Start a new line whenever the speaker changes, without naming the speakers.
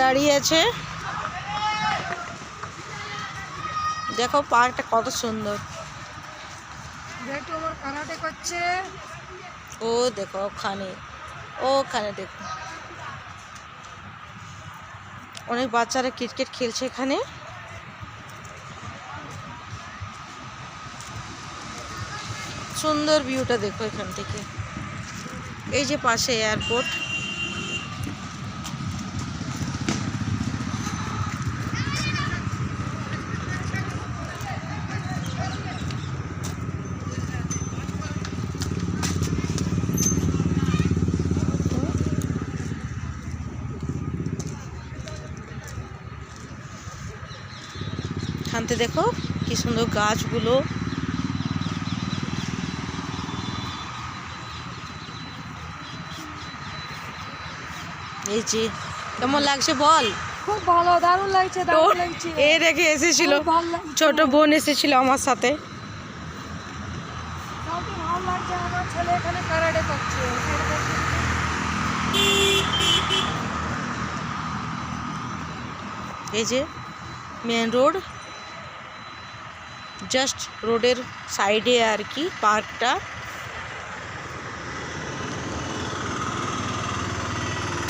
দাঁড়িয়ে আছে। দেখো পার্কটা কত সুন্দর।
আমার কারাটে করছে।
ও দেখো ওখানে দেখো অনেক বাচ্চারা ক্রিকেট খেলছে এখানে। সুন্দর ভিউটা দেখো এখান থেকে। এই যে পাশে এয়ারপোর্ট। এখানতে দেখো কি সুন্দর গাছগুলো। এই যে কেমন লাগছে বল?
খুব ভালো, দারুণ লাগছে, দারুণ লাগছে।
এ রেখে এসেছিল, ছোট বোন এসেছিল আমার সাথে।
ভালো লাগছে, আমার ছেলে এখানে কারাটে করছে।
এই যে মেন রোড, জাস্ট রোডের সাইডে আর কি পার্কটা।